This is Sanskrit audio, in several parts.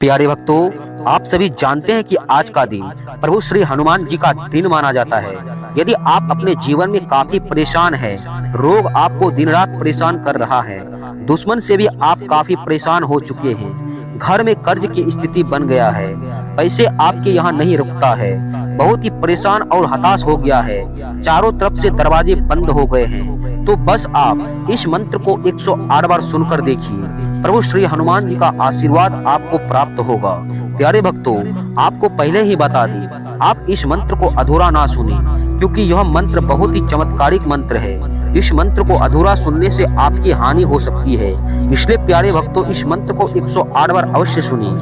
प्यारे भक्तों, आप सभी जानते हैं कि आज का दिन प्रभु श्री हनुमान जी का दिन माना जाता है। यदि आप अपने जीवन में काफी परेशान हैं, रोग आपको दिन रात परेशान कर रहा है, दुश्मन से भी आप काफी परेशान हो चुके हैं, घर में कर्ज की स्थिति बन गया है, पैसे आपके यहाँ नहीं रुकता है, बहुत ही परेशान और हताश हो गया है, चारों तरफ से दरवाजे बंद हो गए हैं, तो बस आप इस मंत्र को 108 बार सुनकर देखिए। प्रभु श्री हनुमान जी का आशीर्वाद आपको प्राप्त होगा। प्यारे भक्तों, आपको पहले ही बता दी, आप इस मंत्र को अधूरा ना सुने, क्योंकि यह मंत्र बहुत ही चमत्कारिक मंत्र है। इस मंत्र को अधूरा सुनने से आपकी हानि हो सकती है, इसलिए प्यारे भक्तों इस मंत्र को 108 बार अवश्य सुनिए।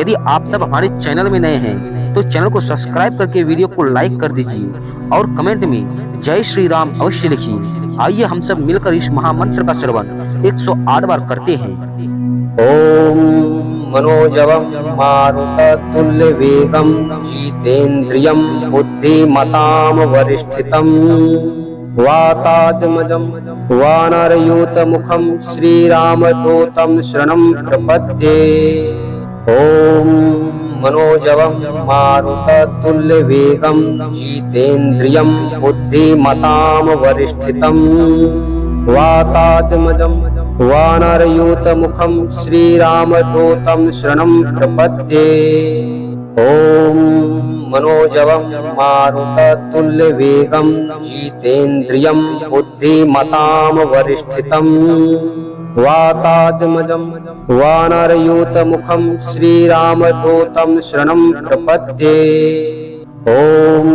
यदि आप सब हमारे चैनल में नए हैं तो चैनल को सब्सक्राइब करके वीडियो को लाइक कर दीजिए और कमेंट में जय श्री राम अवश्य लिखिए। आइए हम सब मिलकर इस महामंत्र का श्रवण 108 बार करते हैं। ओम मनोजवं मारुततुल्यवेगं जितेन्द्रियं बुद्धिमतां वरिष्ठितं वातात्मजं वानरयूतमुखं श्रीरामदूतं शरणं प्रपद्ये। ओम मनोजवं मारुततुल्यवेगं जितेन्द्रियं बुद्धिमतां वरिष्ठितं वातात्मजं वानरयूतमुखं श्रीरामदूतं शरणं प्रपद्ये। ओम मनोजवं मारुततुल्यवेगं जितेन्द्रियं बुद्धिमतां वरिष्ठितं वातात्मजं वानरयूतमुखं श्रीरामदूतं शरणं प्रपद्ये। ओम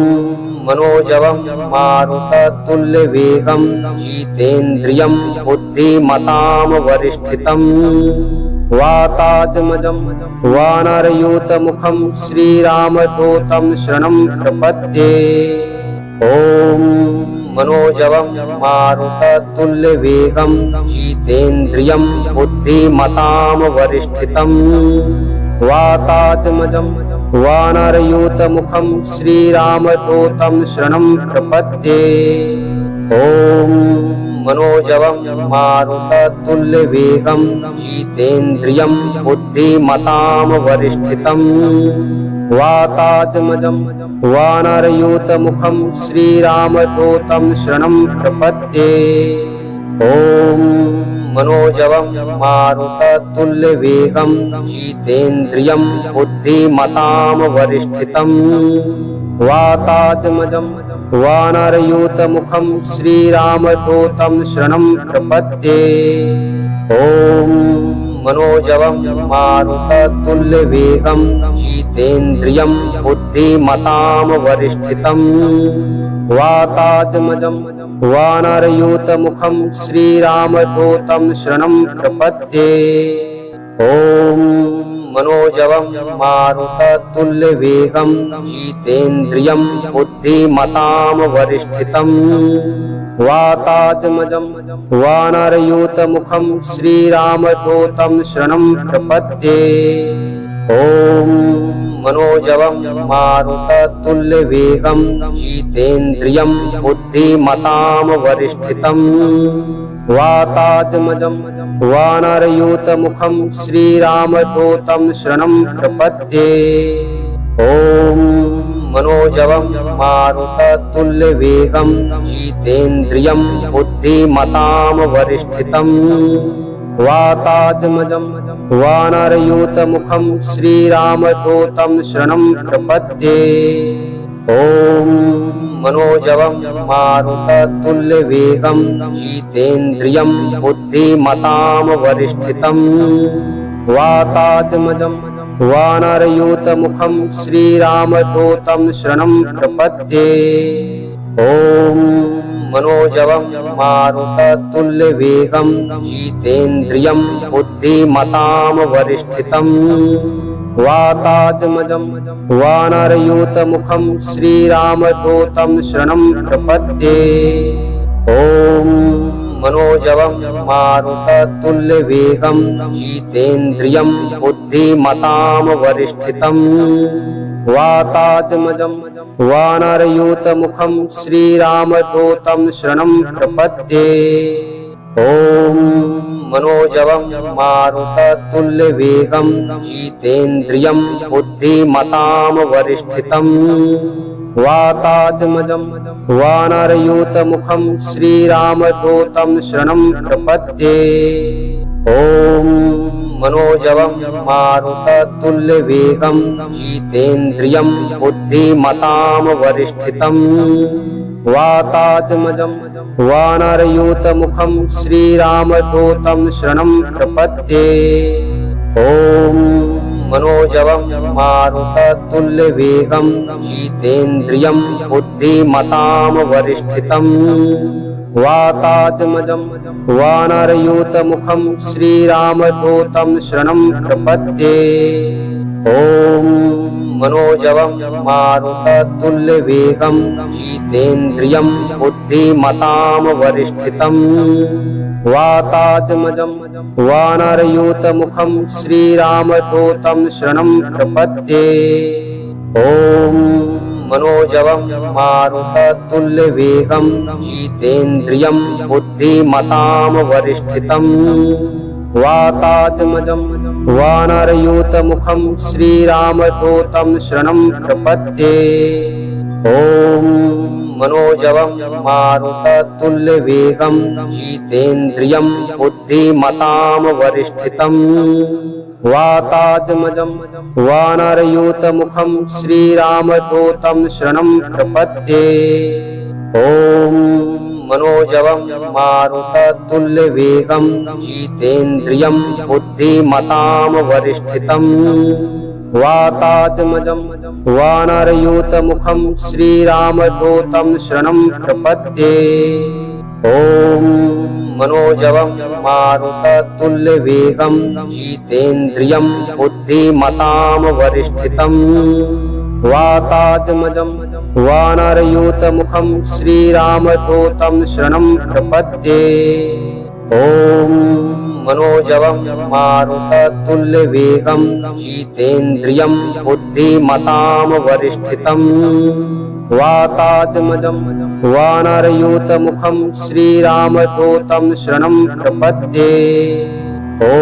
मनोजवं मारुततुल्यवेगं जितेन्द्रियं बुद्धिमतां वरिष्ठितं वातात्मजं वानरयूतमुखं श्रीरामदूतं शरणं प्रपद्ये। ओम मनोजवं मारुततुल्यवेगं जितेन्द्रियं बुद्धिमतां वरिष्ठितं वातात्मजं वानरयूतमुखं श्रीरामदूतं शरणं प्रपद्ये। ओम मनोजवं मारुततुल्यवेगं जितेन्द्रियं बुद्धिमतां वरिष्ठितं वातात्मजं वानरयूतमुखं श्रीरामदूतं शरणं प्रपद्ये। ओम मनोजवं मारुततुल्यवेगं जितेन्द्रियं बुद्धिमतां वरिष्ठितं वातात्मजं वानरयूतमुखं श्रीरामदूतं शरणं प्रपद्ये। ओम मनोजवं मारुततुल्यवेगं जितेन्द्रियं बुद्धिमतां वरिष्ठितं वातात्मजं वानरयूतमुखं श्रीरामदूतं शरणं प्रपद्ये। ओम मनोजवं मारुततुल्यवेगं जितेन्द्रियं बुद्धिमतां वरिष्ठितं वातात्मजं वानरयूतमुखं श्रीरामदूतं शरणं प्रपद्ये। ओम मनोजवं मारुततुल्यवेगं जितेन्द्रियं बुद्धिमतां वरिष्ठितं वातात्मजं वानरयूतमुखं श्रीरामदूतं शरणं प्रपद्ये। ओम मनोजवं मारुततुल्यवेगं जितेन्द्रियं बुद्धिमतां वरिष्ठितं वातात्मजं वानरयूतमुखं श्रीरामदूतं शरणं प्रपद्ये। ओम मनोजवं मारुततुल्यवेगं जितेन्द्रियं बुद्धिमतां वरिष्ठितं वातात्मजं वानरयूतमुखं श्रीरामदूतं शरणं प्रपद्ये। ओम मनोजवं मारुततुल्यवेगं जितेन्द्रियं बुद्धिमतां वरिष्ठितं वातात्मजं वानरयूतमुखं श्रीरामदूतं शरणं प्रपद्ये। ओम मनोजवं मारुततुल्यवेगं जितेन्द्रियं बुद्धिमतां वरिष्ठितं वातात्मजं वानरयूतमुखं श्रीरामदूतं शरणं प्रपद्ये। ओम मनोजवं मारुततुल्यवेगं जितेन्द्रियं बुद्धिमतां वरिष्ठितम् वातात्मजं वानरयूतमुखं श्रीरामदूतं शरणं प्रपद्ये। ॐ मनोजवं मारुततुल्यवेगं जितेन्द्रियं बुद्धिमतां वरिष्ठितम् वातात्मजं वानरयूतमुखं श्रीरामदूतं शरणं प्रपद्ये। ॐ मनोजवं मारुततुल्यवेगं जितेन्द्रियं बुद्धिमतां वरिष्ठितम् वातात्मजं वानरयूतमुखं श्रीरामदूतं शरणं प्रपद्ये। ॐ मनोजवं मारुततुल्यवेगं जितेन्द्रियं बुद्धिमतां वरिष्ठितम् वातात्मजं वानरयूतमुखं श्रीरामदूतं शरणं प्रपद्ये। ॐ मनोजवं मारुततुल्यवेगं जितेन्द्रियं बुद्धिमतां वरिष्ठितम् वातात्मजं वानरयूतमुखं श्रीरामदूतं शरणं प्रपद्ये। ॐ मनोजवं मारुततुल्यवेगं जितेन्द्रियं बुद्धिमतां वरिष्ठितम् वातात्मजं वानरयूतमुखं श्रीरामदूतं शरणं प्रपद्ये। ॐ मनोजवं मारुततुल्यवेगं जितेन्द्रियं बुद्धिमतां वरिष्ठितम् वातात्मजं वानरयूतमुखं श्रीरामदूतं शरणं प्रपद्ये। ॐ मनोजवं मारुततुल्यवेगं जितेन्द्रियं बुद्धिमतां वरिष्ठितम् वातात्मजं वानरयूतमुखं श्रीरामदूतं शरणं प्रपद्ये। ॐ मनोजवं मारुततुल्यवेगं जितेन्द्रियं बुद्धिमतां वरिष्ठितम् वातात्मजं वानरयूतमुखं श्रीरामदूतं शरणं प्रपद्ये। ॐ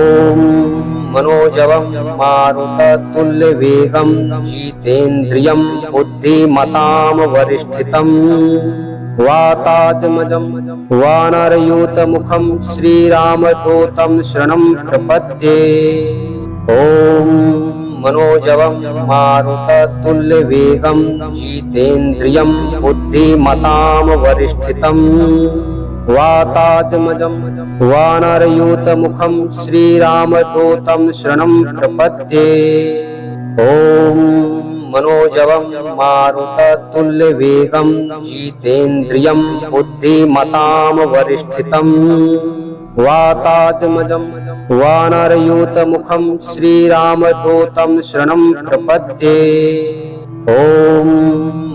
मनोजवं मारुततुल्यवेगं जितेन्द्रियं बुद्धिमतां वरिष्ठितम् वातात्मजं वानरयूतमुखं श्रीरामदूतं शरणं प्रपद्ये। ॐ मनोजवं मारुततुल्यवेगं जितेन्द्रियं बुद्धिमतां वरिष्ठितम् वातात्मजं वानरयूतमुखं श्रीरामदूतं शरणं प्रपद्ये। ॐ मनोजवं मारुततुल्यवेगं जितेन्द्रियं बुद्धिमतां वरिष्ठितम् वातात्मजं वानरयूतमुखं श्रीरामदूतं शरणं प्रपद्ये। ॐ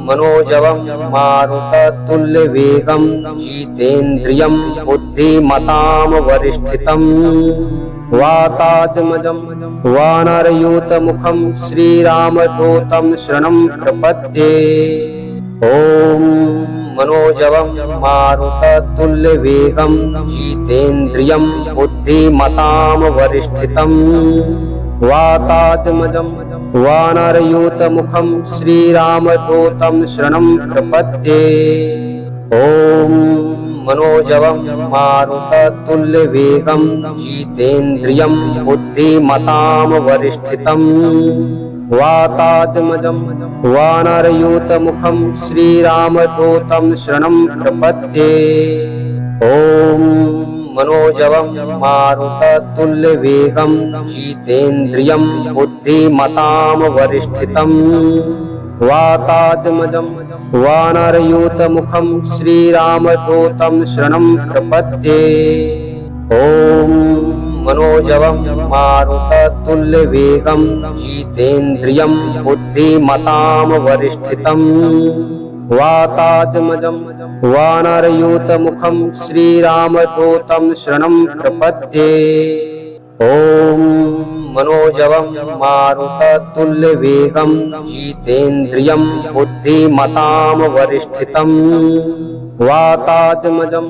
मनोजवं मारुततुल्यवेगं जितेन्द्रियं बुद्धिमतां वरिष्ठितम् वातात्मजं वानरयूतमुखं श्रीरामदूतं शरणं प्रपद्ये। ॐ मनोजवं मारुततुल्यवेगं जितेन्द्रियं बुद्धिमतां वरिष्ठितम् वातात्मजं वानरयूतमुखं श्रीरामदूतं शरणं प्रपद्ये। ॐ मनोजवं मारुततुल्यवेगं जितेन्द्रियं बुद्धिमतां वरिष्ठितम् वातात्मजं वानरयूतमुखं श्रीरामदूतं शरणं प्रपद्ये। ॐ मनोजवं मारुततुल्यवेगं जितेन्द्रियं बुद्धिमतां वरिष्ठितम् वातात्मजं वानरयूतमुखं श्रीरामदूतं शरणं प्रपद्ये। ॐ मनोजवं मारुततुल्यवेगं जितेन्द्रियं बुद्धिमतां वरिष्ठितम् वातात्मजं वानरयूतमुखं श्रीरामदूतं शरणं प्रपद्ये। ॐ मनोजवं मारुततुल्यवेगं जितेन्द्रियं बुद्धिमतां वरिष्ठितम् वातात्मजं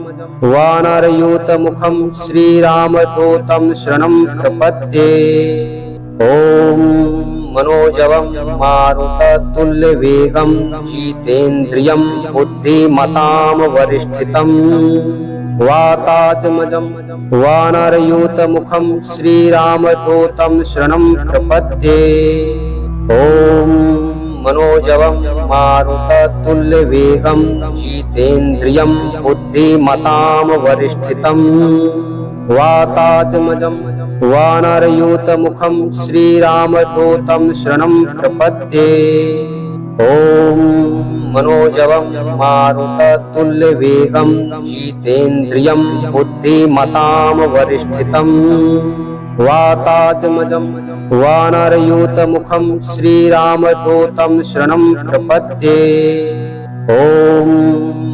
वानरयूतमुखं श्रीरामदूतं शरणं प्रपद्ये। ॐ मनोजवं मारुततुल्यवेगं जितेन्द्रियं बुद्धिमतां वरिष्ठितं वातात्मजं वानरयूतमुखं श्रीरामदूतं शरणं प्रपद्ये। ॐ मनोजवं मारुततुल्यवेगं जितेन्द्रियं बुद्धिमतां वरिष्ठितं वातात्मजं वानरयूतमुखं श्रीरामदूतं शरणं प्रपद्ये। ॐ मनोजवं मारुततुल्यवेगं जितेन्द्रियं बुद्धिमतां वरिष्ठितं वातात्मजं वानरयूतमुखं श्रीरामदूतं शरणं प्रपद्ये। ॐ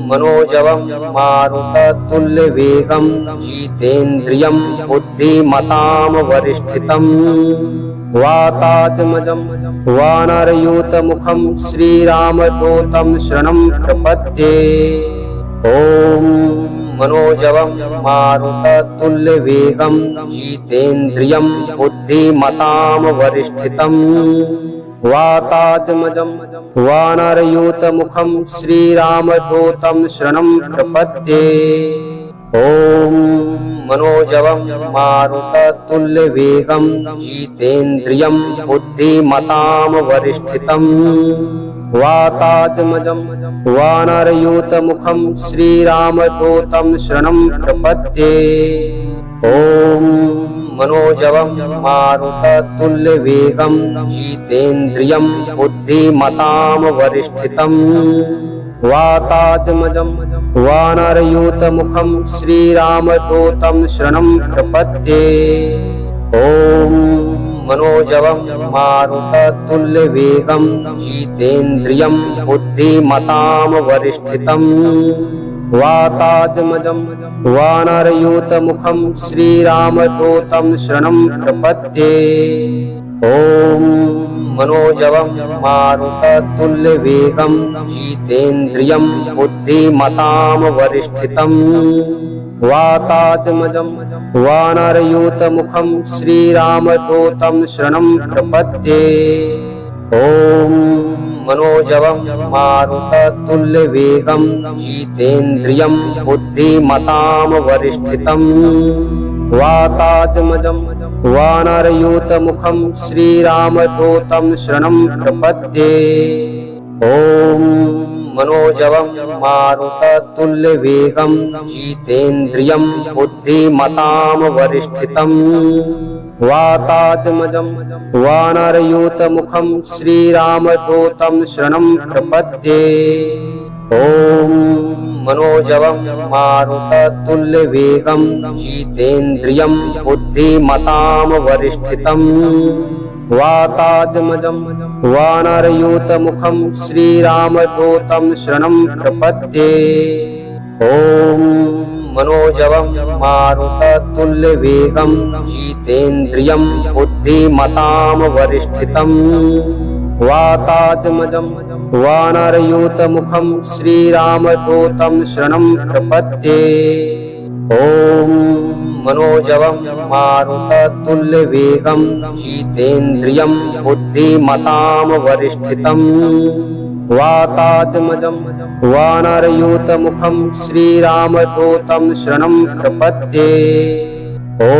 मनोजवं मारुततुल्यवेगं जितेन्द्रियं बुद्धिमतां वरिष्ठितं वातात्मजं वानरयूतमुखं श्रीरामदूतं शरणं प्रपद्ये। ॐ मनोजवं मारुततुल्यवेगं जितेन्द्रियं बुद्धिमतां वरिष्ठितं वातात्मजं वानरयूतमुखं श्रीरामदूतं शरणं प्रपद्ये। ॐ मनोजवं मारुततुल्यवेगं जितेन्द्रियं बुद्धिमतां वरिष्ठितं वातात्मजं वानरयूतमुखं श्रीरामदूतं शरणं प्रपद्ये। ॐ मनोजवं मारुततुल्यवेगं जितेन्द्रियं बुद्धिमतां वरिष्ठितं वातात्मजं वानरयूतमुखं श्रीरामदूतं शरणं प्रपद्ये। ॐ मनोजवं मारुततुल्यवेगं जितेन्द्रियं बुद्धिमतां वरिष्ठितं वातात्मजं वानरयूतमुखं श्रीरामदूतं शरणं प्रपद्ये। ॐ मनोजवं मारुततुल्यवेगं जितेन्द्रियं बुद्धिमतां वरिष्ठितं वातात्मजं वानरयूतमुखं श्रीरामदूतं शरणं प्रपद्ये। ॐ मनोजवं मारुततुल्यवेगं जितेन्द्रियं बुद्धिमतां वरिष्ठितं वातात्मजं वानरयूतमुखं श्रीरामदूतं शरणं प्रपद्ये। ॐ मनोजवं मारुततुल्यवेगं जितेन्द्रियं बुद्धिमतां वरिष्ठितं वातात्मजं वानरयूतमुखं श्रीरामदूतं शरणं प्रपद्ये। ॐ मनोजवं मारुततुल्यवेगं जितेन्द्रियं बुद्धिमतां वरिष्ठितं वातात्मजं वानरयूतमुखं श्रीरामदूतं शरणं प्रपद्ये। ॐ मनोजवं मारुततुल्यवेगं जितेन्द्रियं बुद्धिमतां वरिष्ठितं वातात्मजं वानरयूतमुखं श्रीरामदूतं शरणं प्रपद्ये। ॐ मनोजवं मारुततुल्यवेगं जितेन्द्रियं बुद्धिमतां वरिष्ठितं वातात्मजं वानरयूतमुखं श्रीरामदूतं शरणं प्रपद्ये। ॐ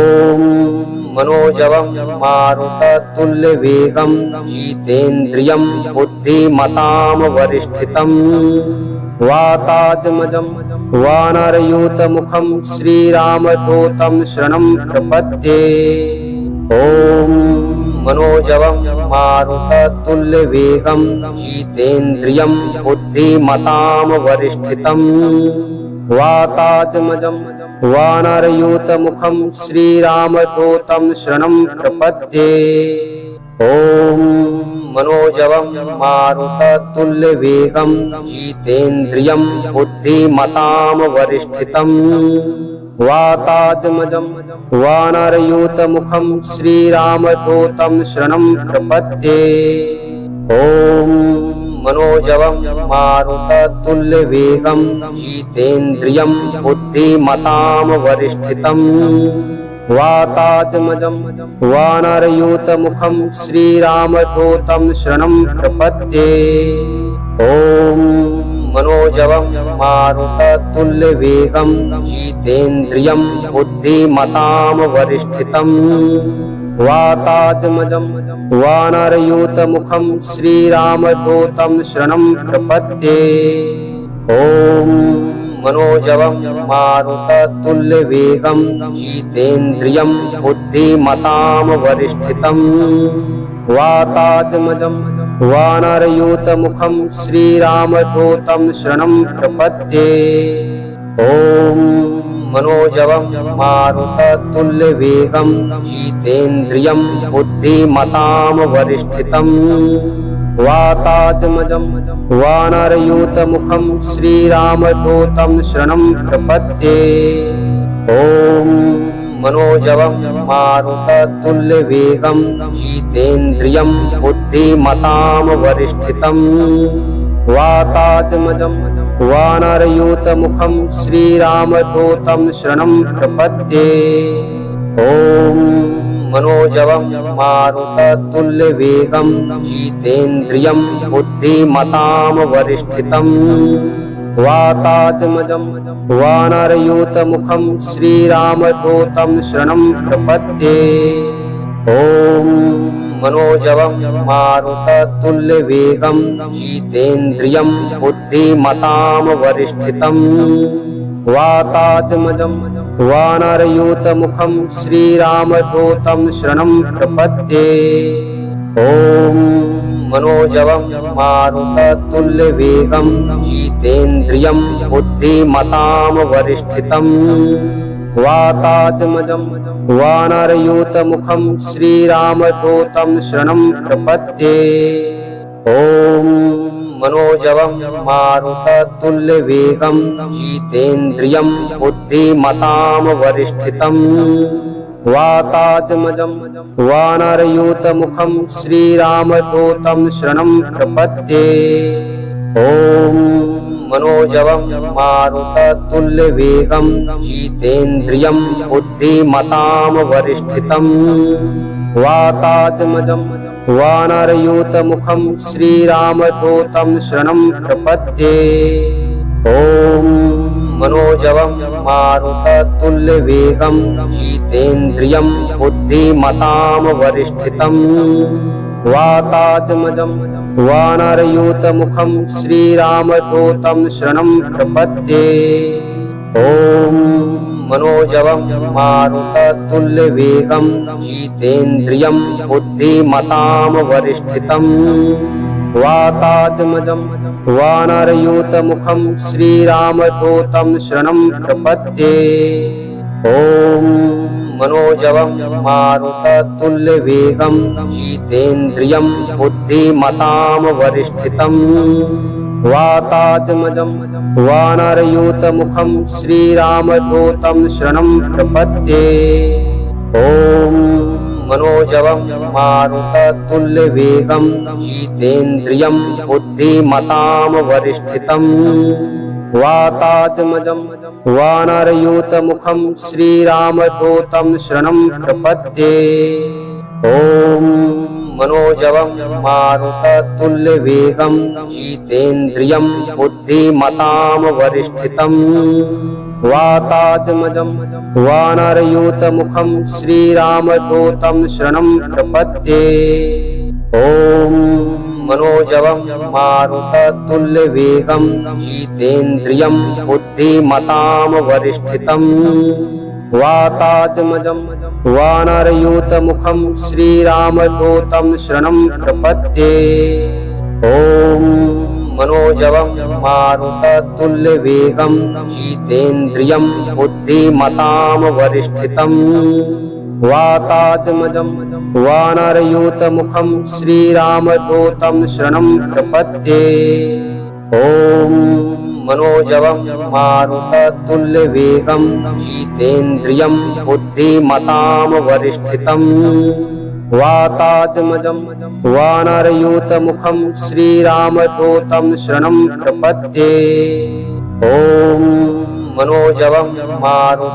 मनोजवं मारुततुल्यवेगं जितेन्द्रियं बुद्धिमतां वरिष्ठितं वातात्मजं वानरयूतमुखं श्रीरामदूतं शरणं प्रपद्ये। ॐ मनोजवं मारुततुल्यवेगं जितेन्द्रियं बुद्धिमतां वरिष्ठितं वातात्मजं वानरयूतमुखं श्रीरामदूतं शरणं प्रपद्ये। ॐ मनोजवं मारुततुल्यवेगं जितेन्द्रियं बुद्धिमतां वरिष्ठितं वातात्मजं वानरयूतमुखं श्रीरामदूतं शरणं प्रपद्ये। ॐ मनोजवं मारुततुल्यवेगं जितेन्द्रियं बुद्धिमतां वरिष्ठितम् वातात्मजं वानरयूतमुखं श्रीरामदूतं शरणं प्रपद्ये। ॐ मनोजवं मारुततुल्यवेगं जितेन्द्रियं बुद्धिमतां वरिष्ठितम् वातात्मजं वानरयूतमुखं श्रीरामदूतं शरणं प्रपद्ये। ॐ मनोजवं मारुततुल्यवेगं जितेन्द्रियं बुद्धिमतां वरिष्ठितम् वातात्मजं वानरयूतमुखं श्रीरामदूतं शरणं प्रपद्ये। ॐ मनोजवं मारुततुल्यवेगं जितेन्द्रियं बुद्धिमतां वरिष्ठितम् वातात्मजं वानरयूतमुखं श्रीरामदूतं शरणं प्रपद्ये। ॐ मनोजवं मारुततुल्यवेगं जितेन्द्रियं बुद्धिमतां वरिष्ठितम् वातात्मजं वानरयूतमुखं श्रीरामदूतं शरणं प्रपद्ये। ॐ मनोजवं मारुततुल्यवेगं जितेन्द्रियं बुद्धिमतां वरिष्ठितम् वातात्मजं वानरयूतमुखं श्रीरामदूतं शरणं प्रपद्ये। ॐ मनोजवं मारुततुल्यवेगं जितेन्द्रियं बुद्धिमतां वरिष्ठितम् वातात्मजं वानरयूतमुखं श्रीरामदूतं शरणं प्रपद्ये। ॐ मनोजवं मारुततुल्यवेगं जितेन्द्रियं बुद्धिमतां वरिष्ठितम् वातात्मजं वानरयूतमुखं श्रीरामदूतं शरणं प्रपद्ये। ॐ मनोजवं मारुततुल्यवेगं जितेन्द्रियं बुद्धिमतां वरिष्ठितम् वातात्मजं वानरयूतमुखं श्रीरामदूतं शरणं प्रपद्ये। ॐ मनोजवं मारुततुल्यवेगं जितेन्द्रियं बुद्धिमतां वरिष्ठितम् वातात्मजं वानरयूतमुखं श्रीरामदूतं शरणं प्रपद्ये। ॐ मनोजवं मारुततुल्यवेगं जितेन्द्रियं बुद्धिमतां वरिष्ठितम् वातात्मजं वानरयूतमुखं श्रीरामदूतं शरणं प्रपद्ये। ॐ मनोजवं मारुततुल्यवेगं जितेन्द्रियं बुद्धिमतां वरिष्ठितम् वातात्मजं वानरयूतमुखं श्रीरामदूतं शरणं प्रपद्ये। ॐ मनोजवं मारुततुल्यवेगं जितेन्द्रियं बुद्धिमतां वरिष्ठितम् वातात्मजं वानरयूतमुखं श्रीरामदूतं शरणं प्रपद्ये। ॐ मनोजवं मारुततुल्यवेगं जितेन्द्रियं बुद्धिमतां वरिष्ठितम् वातात्मजं वानरयूतमुखं श्रीरामदूतं शरणं प्रपद्ये। ॐ मनोजवं मारुततुल्यवेगं जितेन्द्रियं बुद्धिमतां वरिष्ठितम् वातात्मजं वानरयूतमुखं श्रीरामदूतं शरणं प्रपद्ये। ॐ मनोजवं मारुततुल्यवेगं जितेन्द्रियं बुद्धिमतां वरिष्ठितम् वातात्मजं वानरयूतमुखं श्रीरामदूतं शरणं प्रपद्ये। ॐ मनोजवं मारुततुल्यवेगं जितेन्द्रियं बुद्धिमतां वरिष्ठितम् वातात्मजं वानरयूतमुखं श्रीरामदूतं शरणं प्रपद्ये। ॐ मनोजवं मारुततुल्यवेगं जितेन्द्रियं बुद्धिमतां वरिष्ठितम् वातात्मजं वानरयूतमुखं श्रीरामदूतं शरणं प्रपद्ये। ॐ मनोजवं मारुति